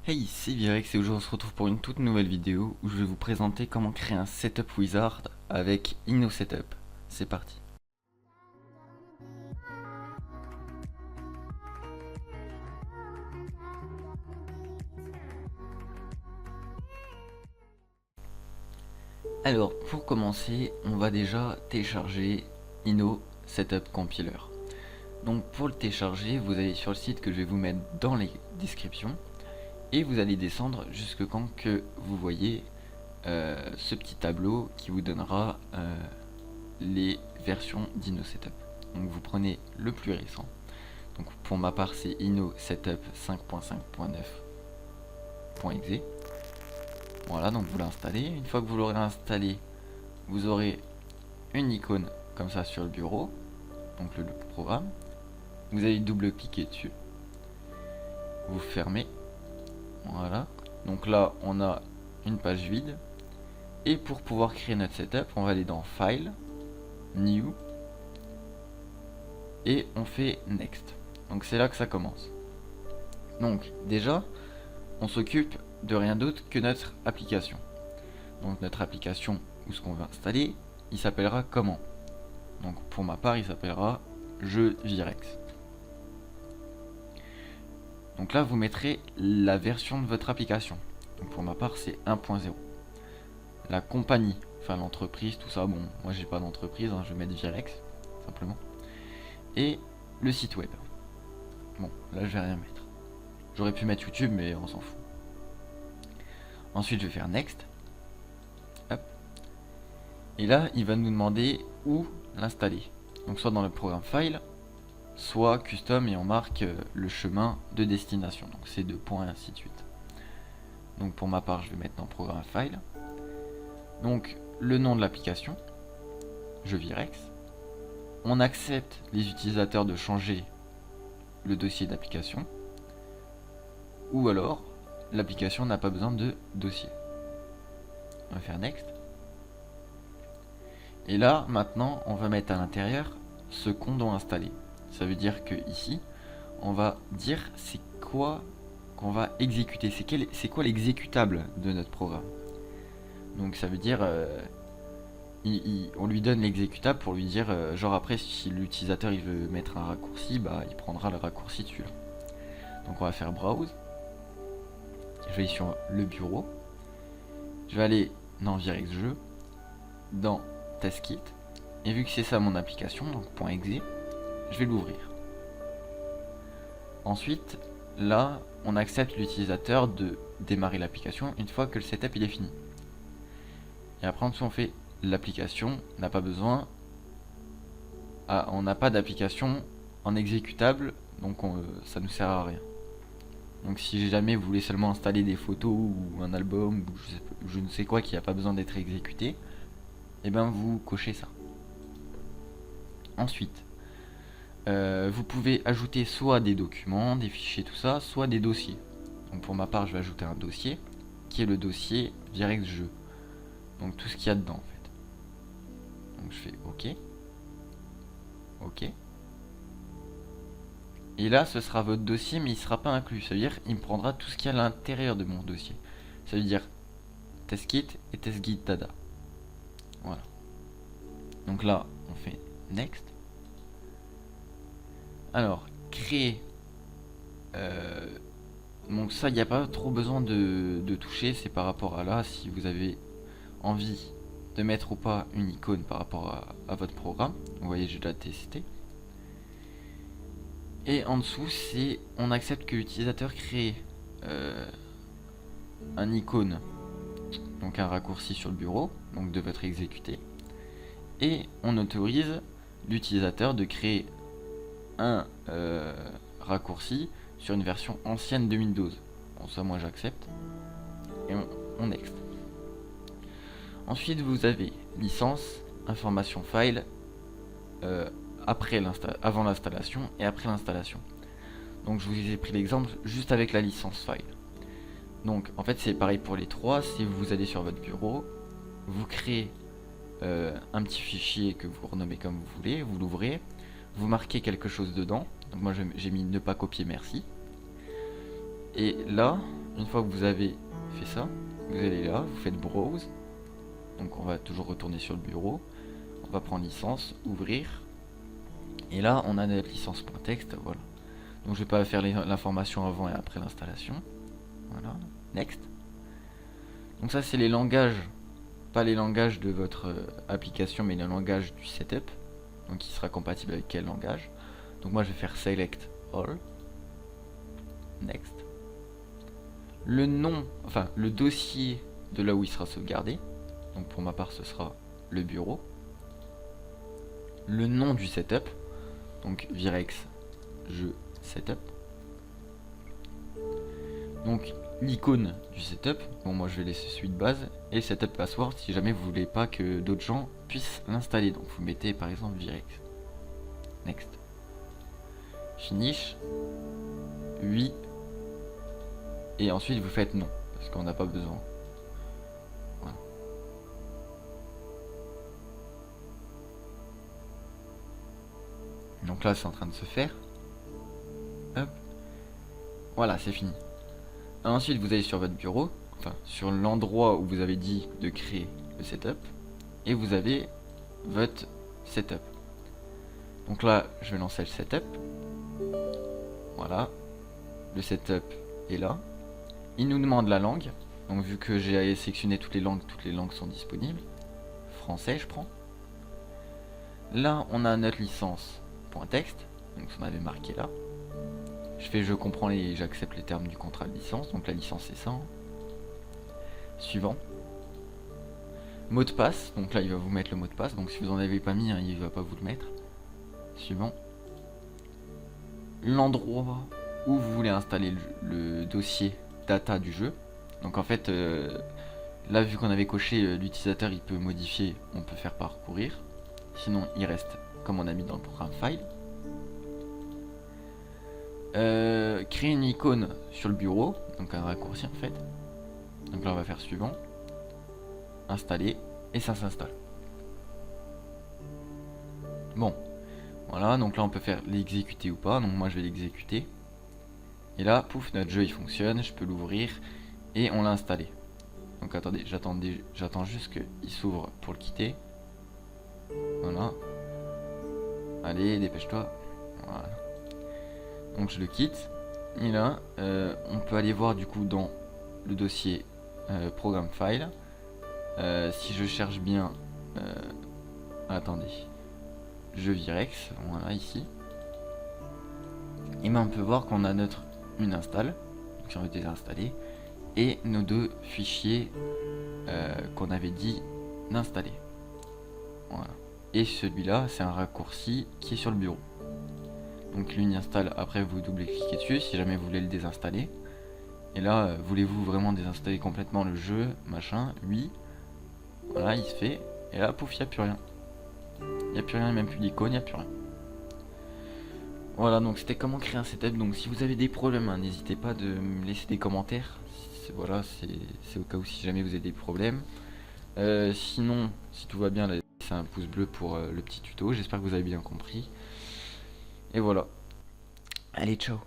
Hey, c'est Virex et aujourd'hui on se retrouve pour une toute nouvelle vidéo où je vais vous présenter comment créer un setup wizard avec InnoSetup. C'est parti. Alors pour commencer, on va déjà télécharger InnoSetup Compiler. Donc pour le télécharger, vous allez sur le site que je vais vous mettre dans les descriptions et vous allez descendre jusque quand que vous voyez ce petit tableau qui vous donnera les versions d'InnoSetup. Donc vous prenez le plus récent. Donc pour ma part c'est InnoSetup 5.5.9.exe. Voilà, donc vous l'installez. Une fois que vous l'aurez installé, vous aurez une icône comme ça sur le bureau, donc le programme. Vous allez double-cliquer dessus. Vous fermez. Voilà. Donc là, on a une page vide. Et pour pouvoir créer notre setup, on va aller dans File, New, et on fait Next. Donc c'est là que ça commence. Donc déjà, on s'occupe de rien d'autre que notre application. Donc notre application, ou ce qu'on va installer, il s'appellera comment? Donc pour ma part, il s'appellera Jeu Virex. Donc là, vous mettrez la version de votre application. Donc pour ma part, c'est 1.0. La compagnie, enfin l'entreprise, tout ça, bon, moi j'ai pas d'entreprise, hein, je vais mettre Virex, simplement. Et le site web. Bon, là je vais rien mettre. J'aurais pu mettre YouTube, mais on s'en fout. Ensuite, je vais faire Next. Hop. Et là, il va nous demander où l'installer. Donc soit dans le programme File, soit Custom, et on marque le chemin de destination. Donc c'est 2 points et ainsi de suite. Donc pour ma part, je vais mettre dans Programme File. Donc le nom de l'application, Jeu Virex. On accepte les utilisateurs de changer le dossier d'application. Ou alors, l'application n'a pas besoin de dossier. On va faire Next. Et là, maintenant, on va mettre à l'intérieur ce qu'on doit installer. Ça veut dire que ici, on va dire c'est quoi qu'on va exécuter. C'est quoi l'exécutable de notre programme. Donc ça veut dire, on lui donne l'exécutable pour lui dire, genre après, si l'utilisateur il veut mettre un raccourci, bah il prendra le raccourci dessus. Donc on va faire Browse. Je vais aller sur le bureau. Je vais aller dans Virex Jeu, dans TestKit, et vu que c'est ça mon application, donc .exe, je vais l'ouvrir. Ensuite, là, on accepte l'utilisateur de démarrer l'application une fois que le setup il est fini. Et après en dessous on fait l'application n'a pas besoin, on n'a pas d'application en exécutable, donc ça nous sert à rien. Donc si jamais vous voulez seulement installer des photos ou un album ou je ne sais quoi qui n'a pas besoin d'être exécuté, et ben vous cochez ça. Ensuite, vous pouvez ajouter soit des documents, des fichiers, tout ça, soit des dossiers. Donc pour ma part, je vais ajouter un dossier qui est le dossier Virex Jeu. Donc tout ce qu'il y a dedans en fait. Donc je fais OK. OK. Et là, ce sera votre dossier, mais il ne sera pas inclus. Ça veut dire qu'il me prendra tout ce qu'il y a à l'intérieur de mon dossier. Ça veut dire TestKit et TestKit Data. Voilà. Donc là, on fait Next. Alors, créer. Donc ça, il n'y a pas trop besoin de toucher. C'est par rapport à là, si vous avez envie de mettre ou pas une icône par rapport à votre programme. Vous voyez, j'ai déjà testé. Et en dessous, c'est on accepte que l'utilisateur crée un icône, donc un raccourci sur le bureau, donc de votre exécuté. Et on autorise l'utilisateur de créer un raccourci sur une version ancienne de Windows. Bon, ça, moi j'accepte. Et on next. Ensuite, vous avez licence, information file, avant l'installation et après l'installation. Donc je vous ai pris l'exemple juste avec la licence file. Donc en fait c'est pareil pour les trois. Si vous allez sur votre bureau, vous créez un petit fichier que vous renommez comme vous voulez, vous l'ouvrez, vous marquez quelque chose dedans. Donc moi j'ai mis ne pas copier merci. Et là une fois que vous avez fait ça, vous allez là, vous faites browse. Donc on va toujours retourner sur le bureau. On va prendre licence, ouvrir. Et là on a notre licence.txt, voilà. Donc je vais pas faire l'information avant et après l'installation. Voilà, next. Donc ça c'est les langages, pas les langages de votre application, mais les langages du setup. Donc qui sera compatible avec quel langage. Donc moi je vais faire select all. Next. Le nom, enfin le dossier de là où il sera sauvegardé. Donc pour ma part ce sera le bureau. Le nom du setup. Donc Virex jeu setup. Donc l'icône du setup. Bon moi je vais laisser celui de base. Et setup password si jamais vous voulez pas que d'autres gens puissent l'installer. Donc vous mettez par exemple Virex. Next. Finish. Oui. Et ensuite vous faites non. Parce qu'on n'a pas besoin. Voilà. Donc là c'est en train de se faire. Hop. Voilà, c'est fini. Ensuite vous allez sur votre bureau. Enfin sur l'endroit où vous avez dit de créer le setup. Et vous avez votre setup. Donc là je vais lancer le setup. Voilà. Le setup est là. Il nous demande la langue. Donc vu que j'ai sélectionné toutes les langues sont disponibles. Français je prends. Là on a notre licence.txt. Donc on avait marqué là. Je fais je comprends et j'accepte les termes du contrat de licence. Donc la licence c'est ça. Suivant. Mot de passe. Donc là il va vous mettre le mot de passe. Donc si vous en avez pas mis, hein, il va pas vous le mettre. Suivant. L'endroit où vous voulez installer le dossier data du jeu. Donc en fait là vu qu'on avait coché l'utilisateur il peut modifier, on peut faire parcourir. Sinon il reste comme on a mis dans le programme file. Créer une icône sur le bureau, donc un raccourci en fait. Donc là on va faire suivant. Installer et ça s'installe. Bon, voilà, donc là on peut faire l'exécuter ou pas, donc moi je vais l'exécuter. Et là, pouf, notre jeu il fonctionne, je peux l'ouvrir et on l'a installé. Donc attendez, j'attends juste qu'il s'ouvre pour le quitter. Voilà. Allez, dépêche-toi. Voilà. Donc je le quitte. Et là, on peut aller voir du coup dans le dossier programme file. Si je cherche bien, attendez, jeu Virex, voilà ici. Et ben on peut voir qu'on a une install, donc si on veut désinstaller, et nos deux fichiers qu'on avait dit d'installer. Voilà. Et celui-là, c'est un raccourci qui est sur le bureau. Donc lui il installe, après vous double-cliquez dessus si jamais vous voulez le désinstaller. Et là, voulez-vous vraiment désinstaller complètement le jeu, machin, oui. Voilà, il se fait. Et là, pouf, il n'y a plus rien. Il n'y a plus rien, même plus d'icône, il n'y a plus rien. Voilà, donc c'était comment créer un setup. Donc si vous avez des problèmes, hein, n'hésitez pas de me laisser des commentaires. Voilà, c'est au cas où si jamais vous avez des problèmes. Sinon, si tout va bien, laissez un pouce bleu pour le petit tuto. J'espère que vous avez bien compris. Et voilà. Allez, ciao.